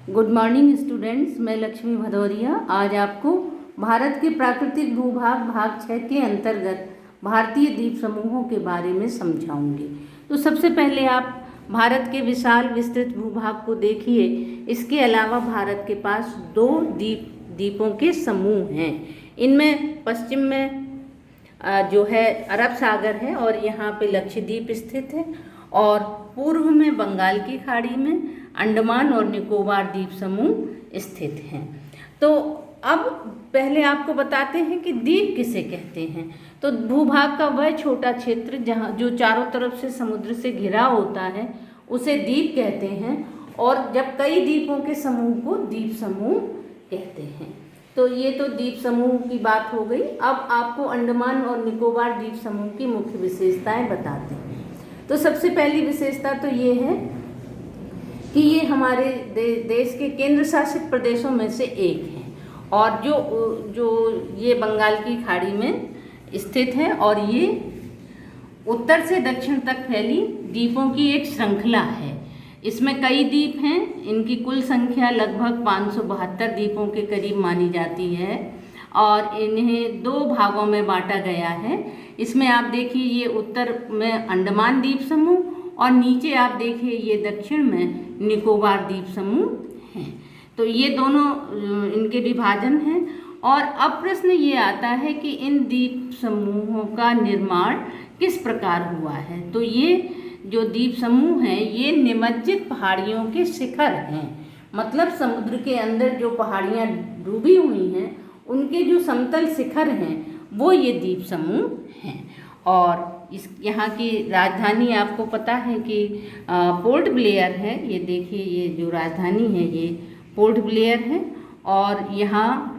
Good morning students, मैं लक्ष्मी भदौरिया आज आपको भारत के प्राकृतिक भूभाग भाग 6 के अंतर्गत भारतीय द्वीप समूहों के बारे में समझाऊंगी। तो सबसे पहले आप भारत के विशाल विस्तृत भूभाग को देखिए। इसके अलावा भारत के पास 2 द्वीपों के समूह हैं। इनमें पश्चिम में जो है अरब सागर है और यहाँ पे लक्षद्वीप स्थित है, और पूर्व में बंगाल की खाड़ी में अंडमान और निकोबार द्वीप समूह स्थित हैं। तो अब पहले आपको बताते हैं कि द्वीप किसे कहते हैं। तो भूभाग का वह छोटा क्षेत्र जहाँ जो चारों तरफ से समुद्र से घिरा होता है उसे द्वीप कहते हैं, और जब कई द्वीपों के समूह को द्वीप समूह कहते हैं। तो ये तो द्वीप समूह की बात हो गई। अब आपको अंडमान और निकोबार द्वीप समूह की मुख्य विशेषताएं बताते हैं। तो सबसे पहली विशेषता तो ये है कि ये हमारे देश के केंद्र शासित प्रदेशों में से एक है, और जो ये बंगाल की खाड़ी में स्थित है, और ये उत्तर से दक्षिण तक फैली द्वीपों की एक श्रृंखला है। इसमें कई द्वीप हैं। इनकी कुल संख्या लगभग 572 द्वीपों के करीब मानी जाती है, और इन्हें 2 भागों में बांटा गया है। इसमें आप देखिए ये उत्तर में अंडमान द्वीप समूह, और नीचे आप देखिए ये दक्षिण में निकोबार द्वीप समूह हैं। तो ये दोनों इनके विभाजन हैं। और अब प्रश्न ये आता है कि इन द्वीप समूहों का निर्माण किस प्रकार हुआ है। तो ये जो द्वीप समूह हैं ये निमज्जित पहाड़ियों के शिखर हैं। मतलब समुद्र के अंदर जो पहाड़ियाँ डूबी हुई हैं उनके जो समतल शिखर हैं वो ये द्वीप समूह हैं। और यहाँ की राजधानी आपको पता है कि पोर्ट ब्लेयर है। ये देखिए ये जो राजधानी है ये पोर्ट ब्लेयर है, और यहाँ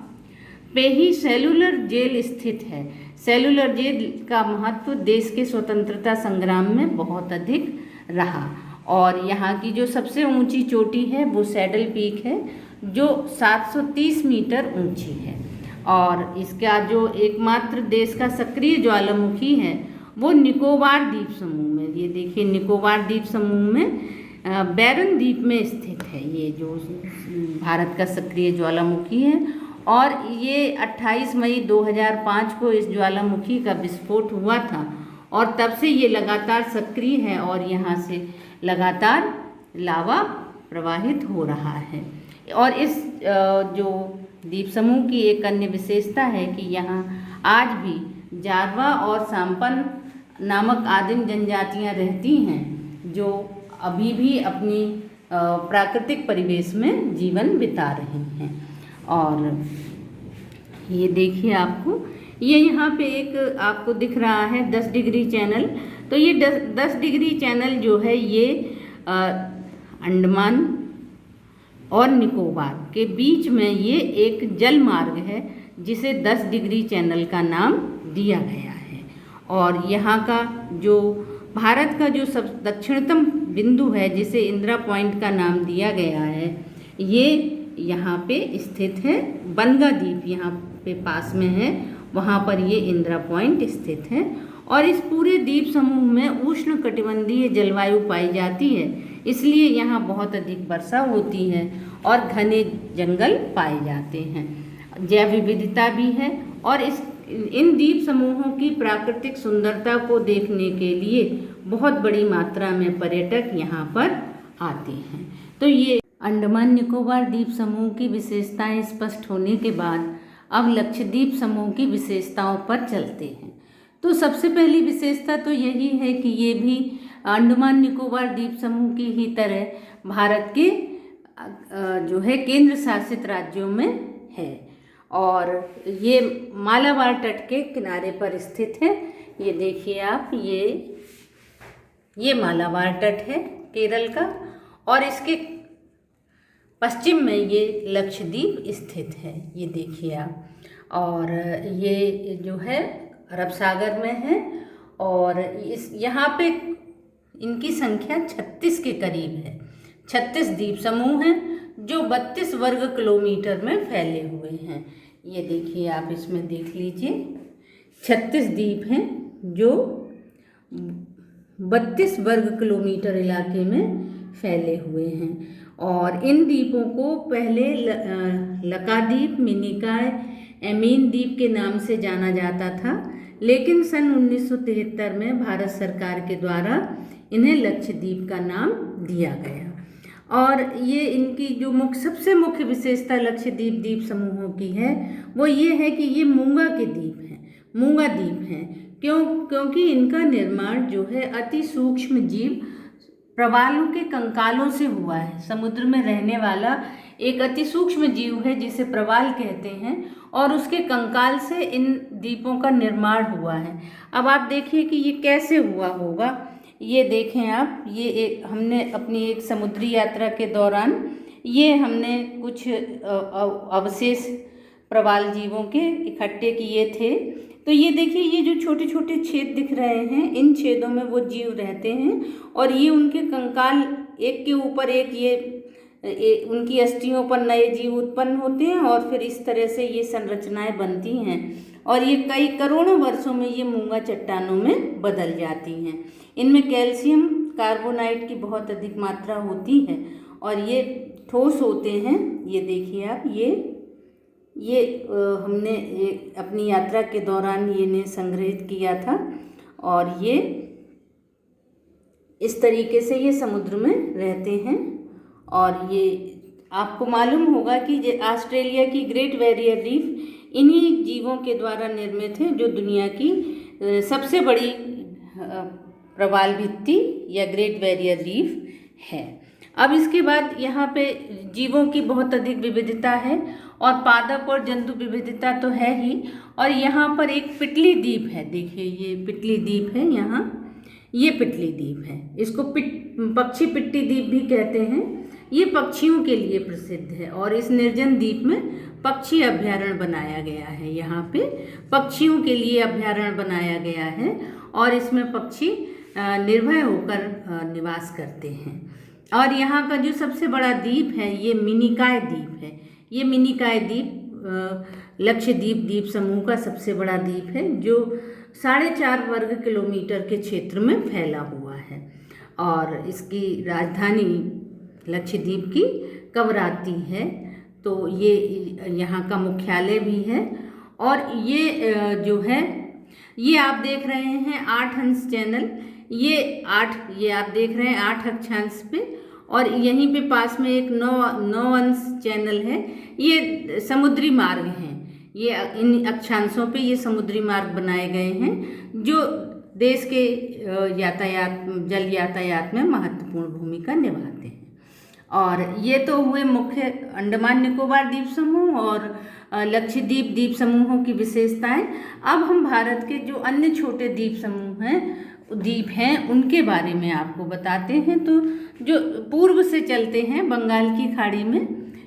पे ही सेलुलर जेल स्थित है। सेलुलर जेल का महत्व देश के स्वतंत्रता संग्राम में बहुत अधिक रहा। और यहाँ की जो सबसे ऊंची चोटी है वो सैडल पीक है, जो 730 मीटर ऊंची है। और इसका जो एकमात्र देश का सक्रिय ज्वालामुखी है वो निकोबार द्वीप समूह में, ये देखिए निकोबार द्वीप समूह में बैरन द्वीप में स्थित है। ये जो भारत का सक्रिय ज्वालामुखी है, और ये 28 मई 2005 को इस ज्वालामुखी का विस्फोट हुआ था, और तब से ये लगातार सक्रिय है और यहाँ से लगातार लावा प्रवाहित हो रहा है। और इस जो द्वीप समूह की एक अन्य विशेषता है कि यहाँ आज भी जारवा और सांपन नामक आदिम जनजातियाँ रहती हैं, जो अभी भी अपनी प्राकृतिक परिवेश में जीवन बिता रही हैं। और ये देखिए आपको ये यहाँ पे एक आपको दिख रहा है 10 डिग्री चैनल। तो ये 10 डिग्री चैनल जो है ये अंडमान और निकोबार के बीच में ये एक जल मार्ग है जिसे 10 डिग्री चैनल का नाम दिया गया है। और यहाँ का जो भारत का जो सब दक्षिणतम बिंदु है जिसे इंदिरा पॉइंट का नाम दिया गया है, ये यहाँ पे स्थित है। बनगा द्वीप यहाँ पे पास में है, वहाँ पर ये इंदिरा पॉइंट स्थित है। और इस पूरे द्वीप समूह में उष्णकटिबंधीय जलवायु पाई जाती है, इसलिए यहाँ बहुत अधिक वर्षा होती है और घने जंगल पाए जाते हैं। जैव विविधता भी है, और इन द्वीप समूहों की प्राकृतिक सुंदरता को देखने के लिए बहुत बड़ी मात्रा में पर्यटक यहाँ पर आते हैं। तो ये अंडमान निकोबार द्वीप समूह की विशेषताएं स्पष्ट होने के बाद अब लक्षद्वीप समूह की विशेषताओं पर चलते हैं। तो सबसे पहली विशेषता तो यही है कि ये भी अंडमान निकोबार द्वीप समूह की ही तरह भारत के जो है केंद्र शासित राज्यों में है, और ये मालाबार तट के किनारे पर स्थित है। ये देखिए आप ये मालाबार तट है केरल का, और इसके पश्चिम में ये लक्षद्वीप स्थित है। ये देखिए आप, और ये जो है अरब सागर में है, और यहाँ पे इनकी संख्या 36 के करीब है। 36 द्वीप समूह हैं जो 32 वर्ग किलोमीटर में फैले हुए हैं। ये देखिए आप इसमें देख लीजिए 36 द्वीप हैं जो 32 वर्ग किलोमीटर इलाके में फैले हुए हैं। और इन द्वीपों को पहले लकाद्वीप, मिनिकॉय, एमीन द्वीप के नाम से जाना जाता था, लेकिन सन 1973 में भारत सरकार के द्वारा इन्हें लक्षद्वीप का नाम दिया गया। और ये इनकी जो सबसे मुख्य विशेषता लक्षद्वीप द्वीप समूहों की है वो ये है कि ये मूंगा के द्वीप हैं, मूंगा द्वीप हैं। क्योंकि इनका निर्माण जो है अति सूक्ष्म जीव प्रवालों के कंकालों से हुआ है। समुद्र में रहने वाला एक अति सूक्ष्म जीव है जिसे प्रवाल कहते हैं, और उसके कंकाल से इन द्वीपों का निर्माण हुआ है। अब आप देखिए कि ये कैसे हुआ होगा। ये देखें आप, ये हमने अपनी एक समुद्री यात्रा के दौरान ये हमने कुछ अवशेष प्रवाल जीवों के इकट्ठे किए थे। तो ये देखिए, ये जो छोटे छोटे छेद दिख रहे हैं, इन छेदों में वो जीव रहते हैं और ये उनके कंकाल एक के ऊपर एक उनकी अस्थियों पर नए जीव उत्पन्न होते हैं और फिर इस तरह से ये संरचनाएं बनती हैं और ये कई करोड़ों वर्षों में ये मूंगा चट्टानों में बदल जाती हैं। इनमें कैल्शियम कार्बोनाइट की बहुत अधिक मात्रा होती है और ये ठोस होते हैं। ये देखिए आप, ये हमने अपनी यात्रा के दौरान ये ने संग्रहित किया था और ये इस तरीके से ये समुद्र में रहते हैं। और ये आपको मालूम होगा कि ऑस्ट्रेलिया की ग्रेट बैरियर रीफ इन्हीं जीवों के द्वारा निर्मित है, जो दुनिया की सबसे बड़ी प्रवाल भित्ति या ग्रेट बैरियर रीफ है। अब इसके बाद यहाँ पे जीवों की बहुत अधिक विविधता है और पादप और जंतु विविधता तो है ही। और यहाँ पर एक पिटली द्वीप है, देखिए ये पिटली द्वीप है, यहाँ ये पिटली द्वीप है। इसको पक्षी पिट्टी द्वीप भी कहते हैं। ये पक्षियों के लिए प्रसिद्ध है और इस निर्जन द्वीप में पक्षी अभ्यारण्य बनाया गया है। यहाँ पे पक्षियों के लिए अभ्यारण्य बनाया गया है और इसमें पक्षी निर्भय होकर निवास करते हैं। और यहाँ का जो सबसे बड़ा द्वीप है ये मिनिकॉय द्वीप है। ये मिनिकॉय द्वीप लक्षद्वीप द्वीप समूह का सबसे बड़ा द्वीप है, जो 4.5 वर्ग किलोमीटर के क्षेत्र में फैला हुआ है और इसकी राजधानी लक्षद्वीप की कवराती है। तो ये यहाँ का मुख्यालय भी है। और ये जो है, ये आप देख रहे हैं 8 अंश चैनल, ये आप देख रहे हैं 8 अक्षांश पे, और यहीं पे पास में एक 9 अंश चैनल है। ये समुद्री मार्ग हैं, ये इन अक्षांशों पे ये समुद्री मार्ग बनाए गए हैं जो देश के जल यातायात में महत्वपूर्ण भूमिका निभाते हैं। और ये तो हुए मुख्य अंडमान निकोबार द्वीप समूह और लक्षद्वीप द्वीप समूहों की विशेषताएं। अब हम भारत के जो अन्य छोटे द्वीप हैं उनके बारे में आपको बताते हैं। तो जो पूर्व से चलते हैं, बंगाल की खाड़ी में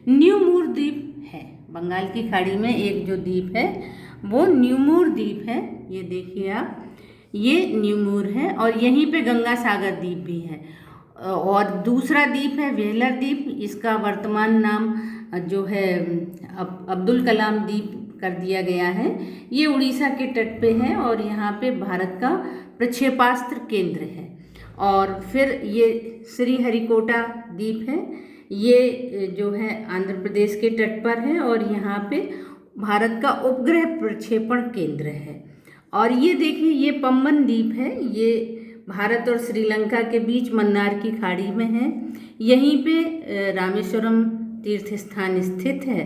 न्यूमूर द्वीप है। बंगाल की खाड़ी में एक जो द्वीप है वो न्यूमूर द्वीप है। ये देखिए आप, ये न्यूमूर है और यहीं पे गंगा सागर द्वीप भी है। और दूसरा द्वीप है व्हेलर द्वीप। इसका वर्तमान नाम जो है अब्दुल कलाम द्वीप कर दिया गया है। ये उड़ीसा के तट पे है और यहाँ पे भारत का प्रक्षेपास्त्र केंद्र है। और फिर ये श्रीहरिकोटा द्वीप है, ये जो है आंध्र प्रदेश के तट पर है और यहाँ पे भारत का उपग्रह प्रक्षेपण केंद्र है। और ये देखिए, ये पम्बन द्वीप है, ये भारत और श्रीलंका के बीच मन्नार की खाड़ी में है। यहीं पे रामेश्वरम तीर्थ स्थान स्थित है।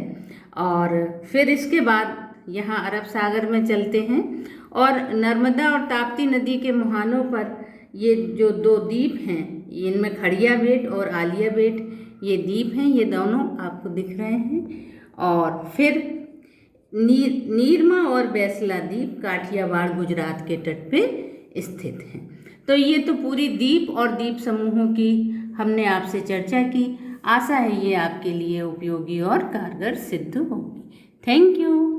और फिर इसके बाद यहाँ अरब सागर में चलते हैं और नर्मदा और ताप्ती नदी के मुहानों पर ये जो 2 द्वीप हैं, इनमें खड़िया बेट और आलिया बेट ये द्वीप हैं, ये दोनों आपको दिख रहे हैं। और फिर नीरमा और बैसला द्वीप काठियावाड़ गुजरात के तट पे स्थित हैं। तो ये तो पूरी द्वीप और द्वीप समूहों की हमने आपसे चर्चा की। आशा है ये आपके लिए उपयोगी और कारगर सिद्ध होगी। Thank you.